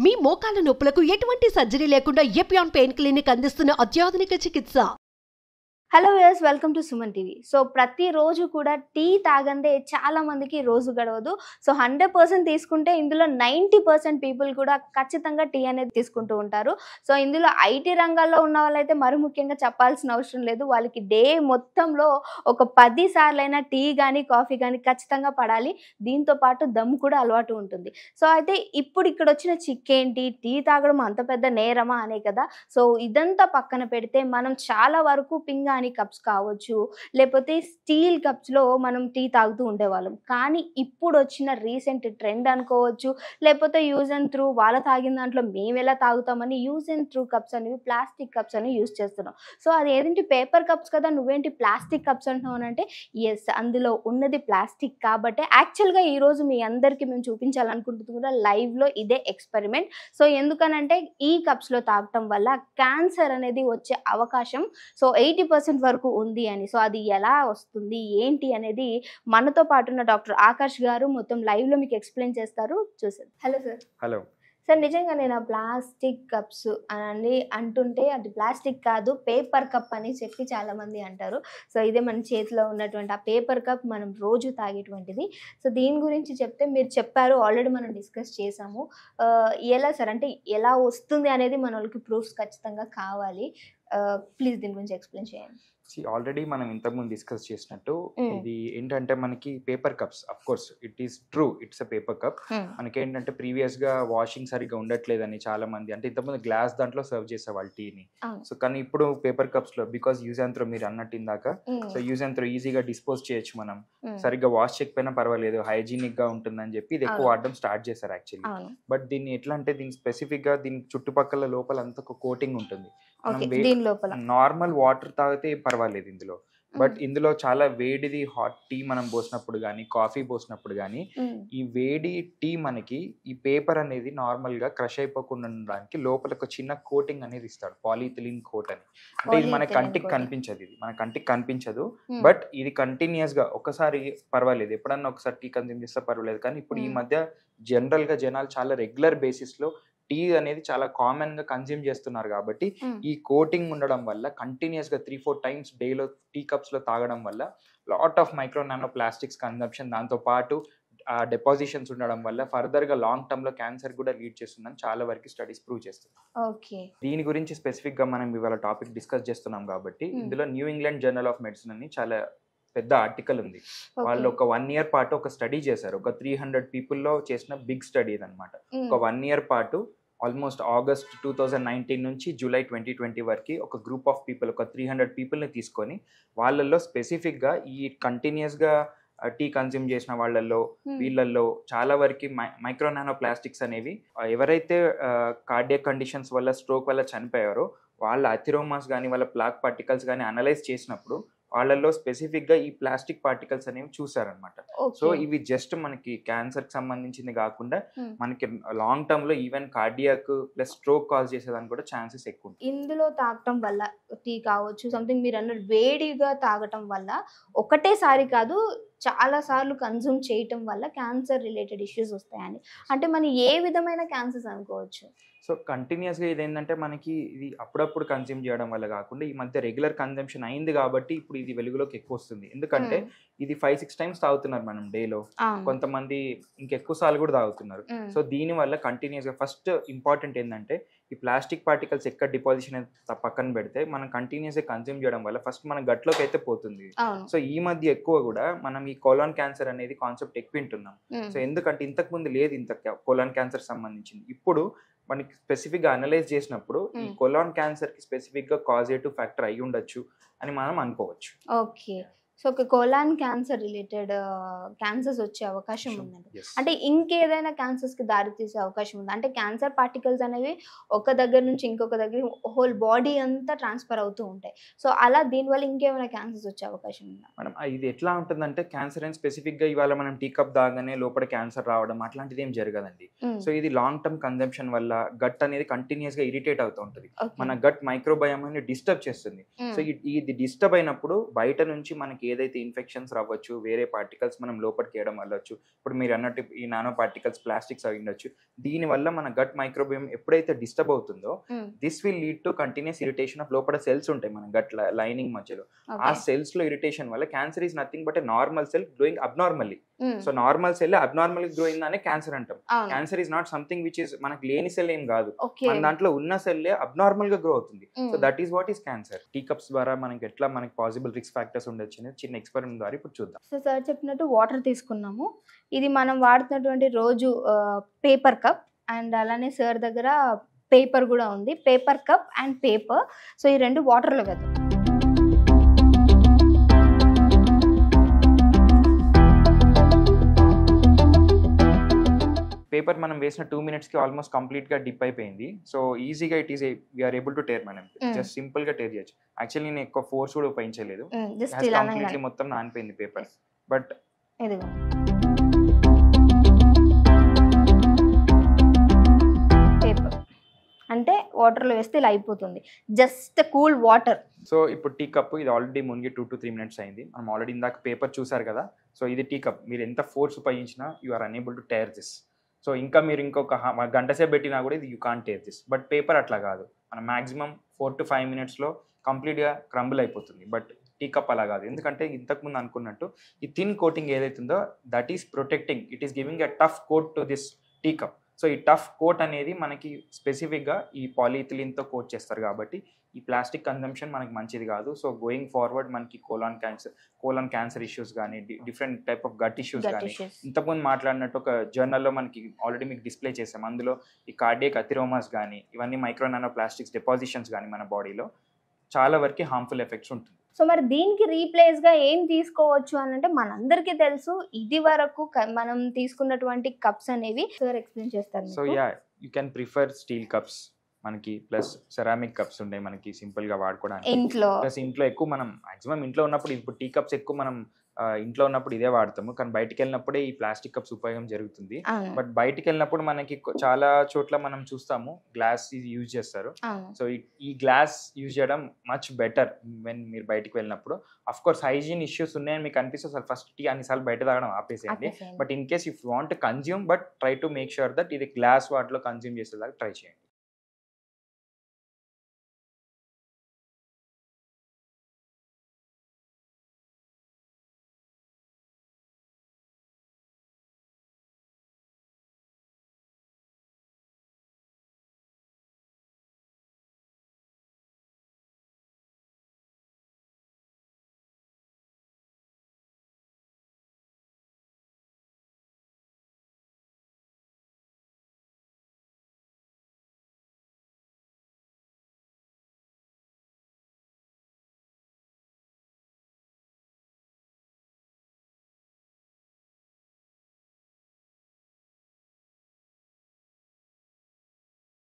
మీ మోకాల నొప్పులకు ఎటువంటి సర్జరీ లేకుండా ఎపియాన్ పెయిన్ క్లినిక్ అందిస్తున్న అత్యాధునిక చికిత్స. Hello viewers, welcome to Suman TV. So ప్రతిరోజు కూడా టీ తాగందే చాలా మందికి రోజు గడవదు. సో 100% తీసుకుంటే ఇందులో 90% పీపుల్ కూడా ఖచ్చితంగా టీ అనేది తీసుకుంటూ ఉంటారు. సో ఇందులో ఐటీ రంగాల్లో ఉన్న వాళ్ళైతే మరి ముఖ్యంగా చెప్పాల్సిన అవసరం లేదు. వాళ్ళకి డే మొత్తంలో ఒక 10 సార్లైనా టీ కానీ కాఫీ కానీ ఖచ్చితంగా పడాలి. దీంతో పాటు దమ్ కూడా అలవాటు ఉంటుంది. సో అయితే ఇప్పుడు ఇక్కడ వచ్చిన చిక్కేంటి, టీ తాగడం అంత పెద్ద నేరమా అనే కదా. సో ఇదంతా పక్కన పెడితే మనం చాలా వరకు పింగాణి కప్స్ కావచ్చు, లేకపోతే స్టీల్ కప్స్లో మనం టీ తాగుతూ ఉండేవాళ్ళం. కానీ ఇప్పుడు వచ్చిన రీసెంట్ ట్రెండ్ అనుకోవచ్చు, లేకపోతే యూజ్ అండ్ త్రూ వాళ్ళ తాగిన దాంట్లో మేము ఎలా తాగుతామని యూజ్ అండ్ త్రూ కప్స్ అనేవి ప్లాస్టిక్ కప్స్ అనేవి యూజ్ చేస్తున్నాం. సో అది ఏదేంటి పేపర్ కప్స్ కదా, నువ్వేంటి ప్లాస్టిక్ కప్స్ అంటున్నావు అంటే ఎస్, అందులో ఉన్నది ప్లాస్టిక్. కాబట్టి యాక్చువల్గా ఈరోజు మీ అందరికీ మేము చూపించాలనుకుంటుంది కూడా లైవ్లో ఇదే ఎక్స్పెరిమెంట్. సో ఎందుకనంటే ఈ కప్స్లో తాగటం వల్ల క్యాన్సర్ అనేది వచ్చే అవకాశం సో 80% వరకు ఉంది అని. సో అది ఎలా వస్తుంది ఏంటి అనేది మనతో పాటు ఉన్న డాక్టర్ ఆకర్ష్ గారు మొత్తం లైవ్లో మీకు ఎక్స్ప్లెయిన్ చేస్తారు. చూసారు. Hello sir. హలో సార్, నిజంగా నేను ఆ ప్లాస్టిక్ కప్స్ అని అంటుంటే అది ప్లాస్టిక్ కాదు, పేపర్ కప్ అని చెప్పి చాలామంది అంటారు. సో ఇదే మన చేతిలో ఉన్నటువంటి ఆ పేపర్ కప్ మనం రోజు తాగేటువంటిది. సో దీని గురించి చెప్తే మీరు చెప్పారు, ఆల్రెడీ మనం డిస్కస్ చేసాము. ఎలా సార్, అంటే ఎలా వస్తుంది అనేది మన వాళ్ళకి ప్రూఫ్స్ ఖచ్చితంగా కావాలి. ప్లీజ్ దీని గురించి ఎక్స్ప్లెయిన్ చేయండి. ఆల్రెడీ మనం ఇంతకుముందు డిస్కస్ చేసినట్టు ఇది ఏంటంటే మనకి paper cups, of course it is true, it's a paper cup. మనకి ఏంటంటే ప్రీవియస్ గా వాషింగ్ సరిగ్గా ఉండట్లేదని చాలా మంది, అంటే ఇంతకుముందు గ్లాస్ దాంట్లో సర్వ్ చేసేవాళ్ళు టీని. సో కానీ ఇప్పుడు పేపర్ కప్స్ లో బికాస్ యూజ్ అండ్ త్రో మీరు అన్నట్టు ఇందాక, సో యూజ్ అండ్ త్రో ఈజీగా డిస్పోజ్ చేయొచ్చు, మనం సరిగ్గా వాష్ చేయకపోయినా పర్వాలేదు, హైజీనిక్ గా ఉంటుందని చెప్పి ఇది ఎక్కువ వాడడం స్టార్ట్ చేశారు యాక్చువల్లీ. బట్ దీన్ని ఎట్లా అంటే దీని స్పెసిఫిక్ గా దీని చుట్టుపక్కల లోపల అంతా ఒక కోటింగ్ ఉంటుంది. నార్మల్ వాటర్ తాగితే పర్వాలేదు ఇందులో, బట్ ఇందులో చాలా వేడిది హాట్ టీ మనం పోసినప్పుడు కానీ కాఫీ పోసినప్పుడు కానీ ఈ వేడి టీ మనకి ఈ పేపర్ అనేది నార్మల్ గా క్రష్ అయిపోకుండా ఉండడానికి లోపల ఒక చిన్న కోటింగ్ అనేది ఇస్తాడు, పాలిథిలిన్ కోట్ అని. అంటే ఇది మన కంటికి కనిపించదు, ఇది మన కంటికి కనిపించదు, బట్ ఇది కంటిన్యూస్ గా ఒకసారి పర్వాలేదు, ఎప్పుడన్నా ఒకసారి టీ కన్జ్యూమ్ చేస్తే పర్వాలేదు. కానీ ఇప్పుడు ఈ మధ్య జనరల్ గా జనాలు చాలా రెగ్యులర్ బేసిస్ లో టీ అనేది చాలా కామన్ గా కన్జ్యూమ్ చేస్తున్నారు. కాబట్టి ఈ కోటింగ్ ఉండడం వల్ల కంటిన్యూస్ గా 3-4 టైమ్స్ డేలో టీ కప్స్ లో తాగడం వల్ల lot of micro nano plastics consumption, దాంతో పాటు డిపాజిషన్స్ ఉండడం వల్ల ఫర్దర్ గా లాంగ్ టర్మ్ లో క్యాన్సర్ కూడా లీడ్ చేస్తుందని చాలా వరకు స్టడీస్ ప్రూవ్ చేస్తుంది. దీని గురించి స్పెసిఫిక్ గా మనం ఇవాళ టాపిక్ డిస్కస్ చేస్తున్నాం కాబట్టి ఇందులో new England journal of medicine అని చాలా పెద్ద ఆర్టికల్ ఉంది. వాళ్ళు ఒక 1 year పాటు ఒక స్టడీ చేశారు, ఒక 300 పీపుల్లో చేసిన బిగ్ స్టడీ అనమాట. ఒక 1 year పాటు ఆల్మోస్ట్ ఆగస్ట్ 2019 నుంచి జూలై 2020 వరకు ఒక గ్రూప్ ఆఫ్ పీపుల్, ఒక 300 పీపుల్ని తీసుకొని వాళ్ళల్లో స్పెసిఫిక్గా ఈ కంటిన్యూస్గా టీ కన్జ్యూమ్ చేసిన వాళ్ళల్లో వీళ్ళల్లో చాలా వరకు మైక్రో నానో ప్లాస్టిక్స్ అనేవి ఎవరైతే కార్డియాక్ కండిషన్స్ వల్ల స్ట్రోక్ వల్ల చనిపోయారో వాళ్ళ అథిరోమాస్ కానీ వాళ్ళ ప్లాక్ పార్టికల్స్ కానీ అనలైజ్ చేసినప్పుడు వాళ్ళల్లో స్పెసిఫిక్ గా ఈ ప్లాస్టిక్ పార్టికల్స్ అనేవి చూసారనమాట. సో ఇవి జస్ట్ మనకి క్యాన్సర్ కి సంబంధించింది కాకుండా మనకి లాంగ్ టర్మ్ లో even cardiac plus stroke cause చేసేదానికి కూడా ఛాన్సెస్ ఎక్కువ. ఇందులో తాగటం వల్ల టీ కావచ్చు, సంథింగ్ మీరు అన్నట్టు వేడిగా తాగటం వల్ల ఒకటేసారి కాదు చాలా సార్లు కన్జ్యూమ్ చేయటం వల్ల క్యాన్సర్ రిలేటెడ్ ఇష్యూస్ వస్తాయని, అంటే మనం ఏ విధమైన క్యాన్సర్స్ అనుకోవచ్చు? సో కంటిన్యూస్గా ఇది ఏంటంటే మనకి ఇది అప్పుడప్పుడు కన్జ్యూమ్ చేయడం వల్ల కాకుండా ఈ మధ్య రెగ్యులర్ కన్జంప్షన్ అయింది కాబట్టి ఇప్పుడు ఇది వెలుగులోకి ఎక్కువ వస్తుంది. ఎందుకంటే ఇది 5-6 టైమ్స్ తాగుతున్నారు మనం డేలో, కొంతమంది ఇంకెక్కువ సార్లు కూడా తాగుతున్నారు. సో దీని వల్ల కంటిన్యూస్గా ఫస్ట్ ఇంపార్టెంట్ ఏంటంటే ఈ ప్లాస్టిక్ పార్టికల్స్ ఎక్కడ డిపాజిషన్ పక్కన పెడితే మనం కంటిన్యూస్గా కన్జ్యూమ్ చేయడం వల్ల ఫస్ట్ మన గట్లోకి అయితే పోతుంది. సో ఈ మధ్య ఎక్కువ కూడా మనం ఈ కోలాన్ క్యాన్సర్ అనేది కాన్సెప్ట్ ఎక్కువ వింటున్నాం. సో ఎందుకంటే ఇంతకు ముందు లేదు ఇంత కోలాన్ క్యాన్సర్ సంబంధించింది. ఇప్పుడు మనకి స్పెసిఫిక్ గా అనలైజ్ చేసినప్పుడు ఈ కొలాన్ క్యాన్సర్ కి స్పెసిఫిక్ గా కాజేటివ్ ఫ్యాక్టర్ అయి ఉండొచ్చు అని మనం అనుకోవచ్చు. Okay, so colon cancer related cancers వచ్చే అవకాశం ఉందండి. అంటే ఇంకేదైనా క్యాన్సర్స్ కి దారి తీసే అవకాశం ఉంది? అంటే క్యాన్సర్ పార్టికల్స్ అనేవి ఒక దగ్గర నుంచి ఇంకొక దగ్గర హోల్ బాడీ అంతా ట్రాన్స్ఫర్ అవుతూ ఉంటాయి. సో అలా దీనివల్ల ఇంకేమైనా క్యాన్సర్స్ వచ్చే అవకాశం ఉందా? మనం ఇది ఎట్లా ఉంటుందంటే క్యాన్సర్ అని స్పెసిఫిక్ గా ఇవాళ మనం టీ కప్ దాగానే లోపల క్యాన్సర్ రావడం అట్లాంటిది ఏం జరగదండి. సో ఇది లాంగ్ టర్మ్ కన్జంప్షన్ వల్ల గట్ అనేది కంటిన్యూస్ గా ఇరిటేట్ అవుతూ ఉంటుంది, మన గట్ మైక్రోబయోమ్ అని డిస్టర్బ్ చేస్తుంది. సో ఇది డిస్టర్బ్ అయినప్పుడు బయట నుంచి మనకి ఏదైతే ఇన్ఫెక్షన్స్ రావచ్చు, వేరే పార్టికల్స్ మనం లోపలికి వేయడం వల్లొచ్చు. ఇప్పుడు మీరు అన్నట్టు ఈ నానో పార్టికల్స్ ప్లాస్టిక్స్ అయి ఉండొచ్చు. దీనివల్ల మన గట్ మైక్రోబియం ఎప్పుడైతే డిస్టర్బ్ అవుతుందో this will lead to continuous irritation of లోపల సెల్స్ ఉంటాయి మన గట్ లైనింగ్ మధ్యలో. ఆ సెల్స్ లో ఇరిటేషన్ వల్ల cancer is nothing but a normal cell growing abnormally. So normal cell abnormal growing దానే క్యాన్సర్ అంటాం. Cancer is not something which is మనకి లేని సెల్ ఏం కాదు, మన దాంట్లో ఉన్న సెల్లే అబ్నార్మల్ గా గ్రో అవుతుంది. So that is what is cancer. Tea cups ద్వారా మనకి ఎట్లా మనకి పాసిబుల్ రిస్క్ ఫ్యాక్టర్స్ ఉండొచ్చు అనేది చిన్న ఎక్స్పెరిమెంట్ ద్వారా ఇప్పుడు చూద్దాం. సో సార్ చెప్పినట్టు వాటర్ తీసుకున్నాము. ఇది మనం వాడుతున్నటువంటి రోజు పేపర్ కప్ అండ్ అలానే సార్ దగ్గర పేపర్ కూడా ఉంది. Paper cup and paper. So ఈ రెండు వాటర్లో వేద్దాం. పేపర్ మనం వేసిన 2 minutes కి ఆల్మోస్ట్ కంప్లీట్ గా డిప్ అయిపోయింది. సో ఈజీగా it is we are able to tear. మనం జస్ట్ సింపుల్ గా టేర్ చేయొచ్చు. యాక్చువల్లీ నేను ఎక్కువ ఫోర్స్ కూడా ఉపయోగించలేదు, కంప్లీట్లీ మొత్తం నానిపోయింది పేపర్. బట్ పేపర్ అంటే వాటర్లో వేస్తే ఇలా అయిపోతుంది, జస్ట్ కూల్ వాటర్. సో ఇప్పుడు టీ కప్ ఇది ఆల్రెడీ మునిగి 2 to 3 minutes అయింది. మనం ఆల్రెడీ ఇందాక పేపర్ చూసారు కదా. సో ఇది టీ కప్. మీరు ఎంత ఫోర్స్ ఉపయోగించినా you are unable to tear this. So ఇంకా మీరు ఇంకొక గంట సేపు పెట్టినా కూడా ఇది you can't tear this. But paper అట్లా కాదు, మనం మాక్సిమం 4 to 5 minutesలో కంప్లీట్గా క్రంబుల్ అయిపోతుంది. బట్ టీ కప్ అలా కాదు, ఎందుకంటే ఇంతకుముందు అనుకున్నట్టు ఈ థిన్ కోటింగ్ ఏదైతుందో that is protecting, it is giving a tough coat to this tea cup. So ఈ టఫ్ కోట్ అనేది మనకి స్పెసిఫిక్గా ఈ పాలిథిలిన్తో కోట్ చేస్తారు కాబట్టి ఈ ప్లాస్టిక్ కన్జంప్షన్ మనకి మంచిది కాదు. సో గోయింగ్ ఫార్వర్డ్ మనకి కోలాన్ క్యాన్సర్ ఇష్యూస్ కానీ different type of gut issues కానీ ఇంతకుముందు మాట్లాడినట్టు ఒక జర్నల్లో మనకి ఆల్రెడీ మీకు డిస్ప్లే చేసాం. అందులో ఈ కార్డియక్ అథిరోమాస్ కానీ ఇవన్నీ మైక్రో నానో ప్లాస్టిక్స్ డిపాజిషన్స్ కానీ మన బాడీలో చాలా వరకు హార్మ్ఫుల్ ఎఫెక్ట్స్ ఉంటుంది. సో మరి దీనికి రీప్లేస్ గా ఏం తీసుకోవచ్చు అని అంటే మనందరికీ తెలుసు, ఇది వరకు మనం తీసుకున్నటువంటి కప్స్ అనేవి సార్ ఎక్స్ప్లెయిన్ చేస్తారు. So yeah you can prefer steel cups మనకి, ప్లస్ సెరామిక్ కప్స్ ఉన్నాయి మనకి సింపుల్ గా వాడుకోవడానికి ఇంట్లో. ప్లస్ ఇంట్లో ఎక్కువ మనం మాక్సిమం ఇంట్లో ఉన్నప్పుడు ఇప్పుడు టీ కప్స్ ఎక్కువ మనం ఇంట్లో ఉన్నప్పుడు ఇదే వాడతాము, కానీ బయటికి వెళ్ళినప్పుడే ఈ ప్లాస్టిక్ కప్స్ ఉపయోగం జరుగుతుంది. బట్ బయటికి వెళ్ళినప్పుడు మనకి చాలా చోట్ల మనం చూస్తాము గ్లాస్ యూజ్ చేస్తారు. సో ఈ గ్లాస్ యూజ్ చేయడం మచ్ బెటర్ వెన్ మీరు బయటికి వెళ్ళినప్పుడు. అఫ్ కోర్స్ హైజీన్ ఇష్యూస్ ఉన్నాయని మీకు అనిపిస్తే అసలు ఫస్ట్ టీ అన్నిసార్లు బయట తాగడం ఆపేసేయండి. But in case if you want consume but try to make sure that ఇది గ్లాస్ వాటిలో కన్జ్యూమ్ చేసేలాగా ట్రై చేయండి.